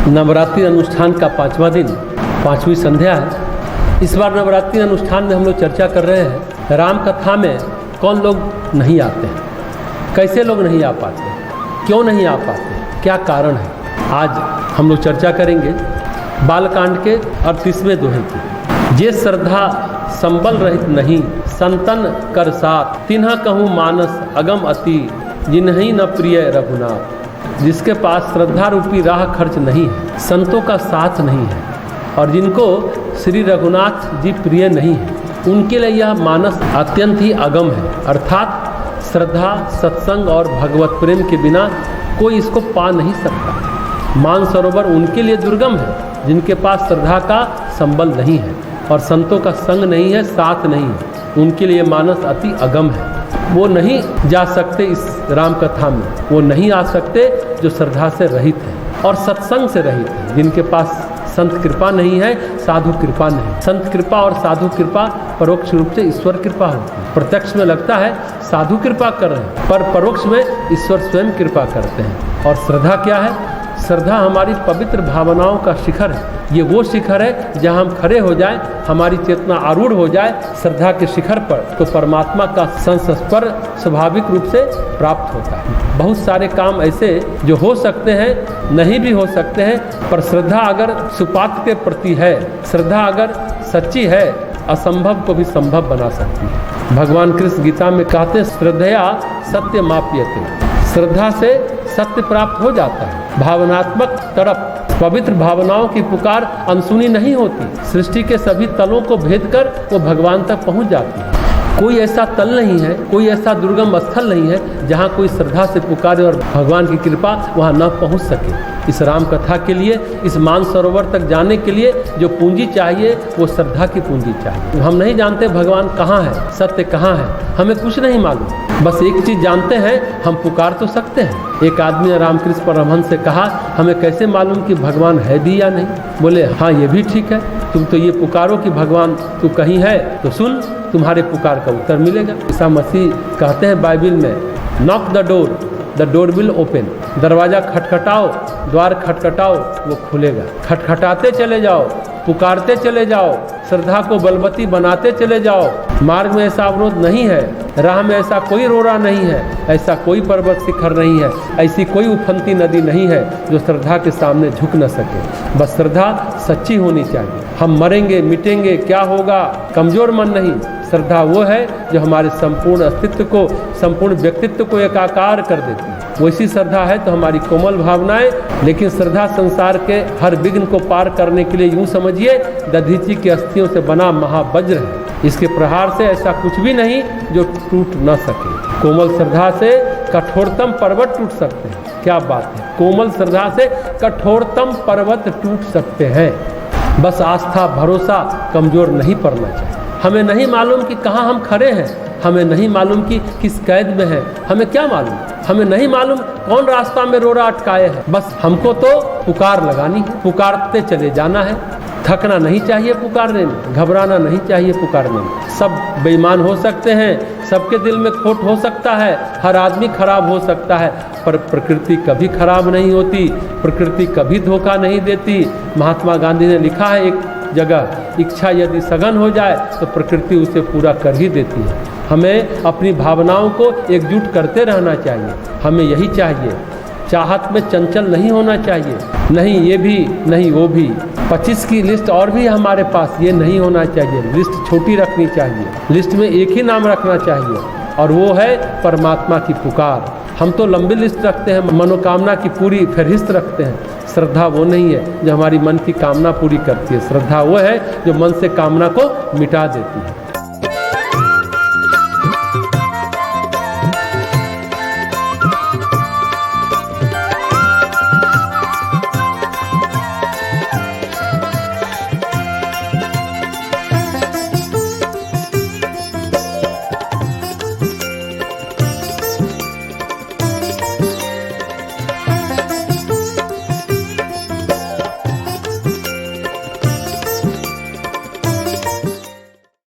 नवरात्रि अनुष्ठान का 5वां दिन, 5वीं संध्या है। इस बार नवरात्रि अनुष्ठान में हम लोग चर्चा कर रहे हैं राम कथा में कौन लोग नहीं आते हैं, कैसे लोग नहीं आ पाते, क्यों नहीं आ पाते, क्या कारण है। आज हम लोग चर्चा करेंगे बालकांड के 38वें दोहे की। जे श्रद्धा संबल रहित नहीं, संतन कर साथ, तिन्हा कहूँ मानस अगम अति, जिन्हीं न प्रिय रघुनाथ। जिसके पास श्रद्धा रूपी राह खर्च नहीं है, संतों का साथ नहीं है और जिनको श्री रघुनाथ जी प्रिय नहीं है, उनके लिए यह मानस अत्यंत ही अगम है। अर्थात श्रद्धा, सत्संग और भगवत प्रेम के बिना कोई इसको पा नहीं सकता। मानसरोवर उनके लिए दुर्गम है जिनके पास श्रद्धा का संबल नहीं है और संतों का संग नहीं है, साथ नहीं है। उनके लिए मानस अति अगम है। वो नहीं जा सकते इस राम कथा में, वो नहीं आ सकते जो श्रद्धा से रहित है और सत्संग से रहित है, जिनके पास संत कृपा नहीं है, साधु कृपा नहीं। संत कृपा और साधु कृपा परोक्ष रूप से ईश्वर कृपा होती है। प्रत्यक्ष में लगता है साधु कृपा कर रहे हैं, पर परोक्ष में ईश्वर स्वयं कृपा करते हैं। और श्रद्धा क्या है? श्रद्धा हमारी पवित्र भावनाओं का शिखर है। ये वो शिखर है जहाँ हम खड़े हो जाएं, हमारी चेतना आरूढ़ हो जाए श्रद्धा के शिखर पर, तो परमात्मा का संस्पर्श स्वाभाविक रूप से प्राप्त होता है। बहुत सारे काम ऐसे जो हो सकते हैं, नहीं भी हो सकते हैं, पर श्रद्धा अगर सुपात्र के प्रति है, श्रद्धा अगर सच्ची है, असंभव को भी संभव बना सकती है। भगवान कृष्ण गीता में कहते हैं श्रद्धया सत्य माप्यते। श्रद्धा से सत्य प्राप्त हो जाता है। भावनात्मक तरफ पवित्र भावनाओं की पुकार अनसुनी नहीं होती। सृष्टि के सभी तलों को भेद कर वो भगवान तक पहुंच जाती है। कोई ऐसा तल नहीं है, कोई ऐसा दुर्गम स्थल नहीं है जहां कोई श्रद्धा से पुकारे और भगवान की कृपा वहां न पहुंच सके। इस राम कथा के लिए, इस मानसरोवर तक जाने के लिए जो पूंजी चाहिए वो श्रद्धा की पूंजी चाहिए। हम नहीं जानते भगवान कहाँ है, सत्य कहाँ है, हमें कुछ नहीं मालूम। बस एक चीज़ जानते हैं, हम पुकार तो सकते हैं। एक आदमी ने रामकृष्ण परमहंस से कहा, हमें कैसे मालूम कि भगवान है भी या नहीं? बोले हाँ, ये भी ठीक है, तुम तो ये पुकारो कि भगवान तू कहीं है तो सुन, तुम्हारे पुकार का उत्तर मिलेगा। ईसा मसीह कहते हैं बाइबल में, knock the door will open. दरवाज़ा खटखटाओ, द्वार खटखटाओ, वो खुलेगा। खटखटाते चले जाओ, पुकारते चले जाओ, श्रद्धा को बलवती बनाते चले जाओ। मार्ग में ऐसा अवरोध नहीं है, राह में ऐसा कोई रोड़ा नहीं है, ऐसा कोई पर्वत शिखर नहीं है, ऐसी कोई उफनती नदी नहीं है जो श्रद्धा के सामने झुक न सके। बस श्रद्धा सच्ची होनी चाहिए। हम मरेंगे मिटेंगे, क्या होगा, कमजोर मन नहीं। श्रद्धा वो है जो हमारे संपूर्ण अस्तित्व को, संपूर्ण व्यक्तित्व को एकाकार कर देती है। वैसी श्रद्धा है तो हमारी कोमल भावनाएं। लेकिन श्रद्धा संसार के हर विघ्न को पार करने के लिए यूं समझिए दधीची की अस्थियों से बना महावज्र है। इसके प्रहार से ऐसा कुछ भी नहीं जो टूट न सके। कोमल श्रद्धा से कठोरतम पर्वत टूट सकते हैं। क्या बात है, कोमल श्रद्धा से कठोरतम पर्वत टूट सकते हैं। बस आस्था भरोसा कमजोर नहीं पड़ना चाहिए। हमें नहीं मालूम कि कहाँ हम खड़े हैं, हमें नहीं मालूम कि किस कैद में हैं, हमें क्या मालूम, हमें नहीं मालूम कौन रास्ता में रोड़ा अटकाए है। बस हमको तो पुकार लगानी है, पुकारते चले जाना है। थकना नहीं चाहिए पुकारने में, घबराना नहीं चाहिए पुकारने में। सब बेईमान हो सकते हैं, सबके दिल में खोट हो सकता है, हर आदमी खराब हो सकता है, पर प्रकृति कभी खराब नहीं होती, प्रकृति कभी धोखा नहीं देती। महात्मा गांधी ने लिखा है एक जगह, इच्छा यदि सघन हो जाए तो प्रकृति उसे पूरा कर ही देती है। हमें अपनी भावनाओं को एकजुट करते रहना चाहिए। हमें यही चाहिए। चाहत में चंचल नहीं होना चाहिए, नहीं ये भी नहीं वो भी। 25 की लिस्ट और भी हमारे पास, ये नहीं होना चाहिए। लिस्ट छोटी रखनी चाहिए, लिस्ट में एक ही नाम रखना चाहिए और वो है परमात्मा की पुकार। हम तो लंबी लिस्ट रखते हैं, मनोकामना की पूरी फहरिस्त रखते हैं। श्रद्धा वो नहीं है जो हमारी मन की कामना पूरी करती है। श्रद्धा वो है जो मन से कामना को मिटा देती है।